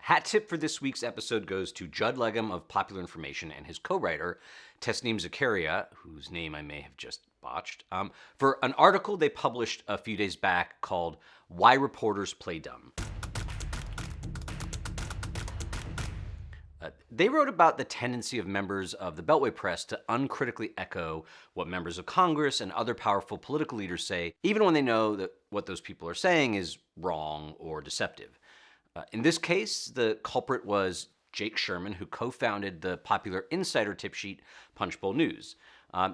Hat tip for this week's episode goes to Judd Legum of Popular Information and his co-writer, Tesneem Zakaria, whose name I may have just botched, for an article they published a few days back called Why Reporters Play Dumb. They wrote about the tendency of members of the Beltway press to uncritically echo what members of Congress and other powerful political leaders say, even when they know that what those people are saying is wrong or deceptive. In this case, the culprit was Jake Sherman, who co-founded the popular insider tip sheet Punchbowl News.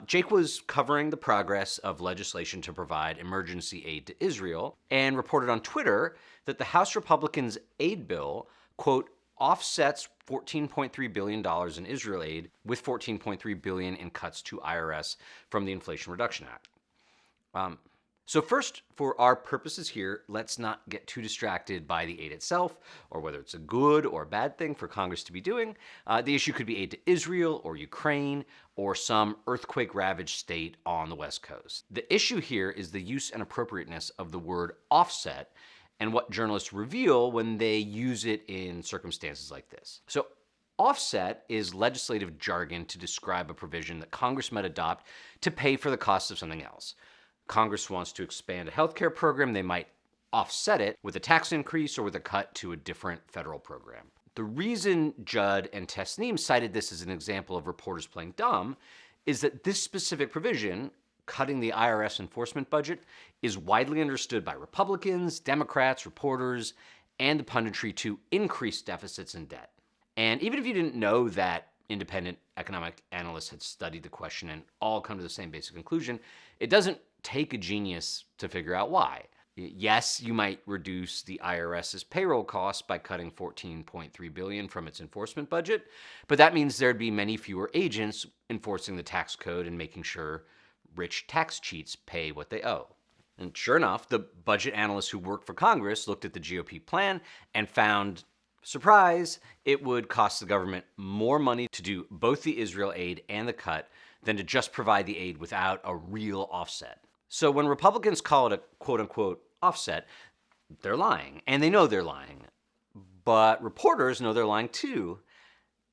Jake was covering the progress of legislation to provide emergency aid to Israel and reported on Twitter that the House Republicans' aid bill, quote, offsets $14.3 billion in Israel aid with $14.3 billion in cuts to IRS from the Inflation Reduction Act. So first, for our purposes here, let's not get too distracted by the aid itself, or whether it's a good or bad thing for Congress to be doing. The issue could be aid to Israel or Ukraine or some earthquake-ravaged state on the West Coast. The issue here is the use and appropriateness of the word offset and what journalists reveal when they use it in circumstances like this. So offset is legislative jargon to describe a provision that Congress might adopt to pay for the cost of something else. Congress wants to expand a healthcare program, they might offset it with a tax increase or with a cut to a different federal program. The reason Judd and Tesneem cited this as an example of reporters playing dumb is that this specific provision, cutting the IRS enforcement budget, is widely understood by Republicans, Democrats, reporters, and the punditry to increase deficits and debt. And even if you didn't know that independent economic analysts had studied the question and all come to the same basic conclusion, it doesn't take a genius to figure out why. Yes, you might reduce the IRS's payroll costs by cutting $14.3 billion from its enforcement budget, but that means there'd be many fewer agents enforcing the tax code and making sure rich tax cheats pay what they owe. And sure enough, the budget analysts who work for Congress looked at the GOP plan and found, surprise, it would cost the government more money to do both the Israel aid and the cut than to just provide the aid without a real offset. So when Republicans call it a quote-unquote offset, they're lying, and they know they're lying. But reporters know they're lying too,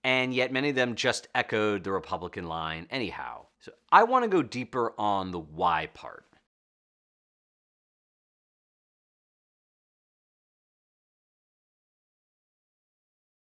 and yet many of them just echoed the Republican line anyhow. So I want to go deeper on the why part.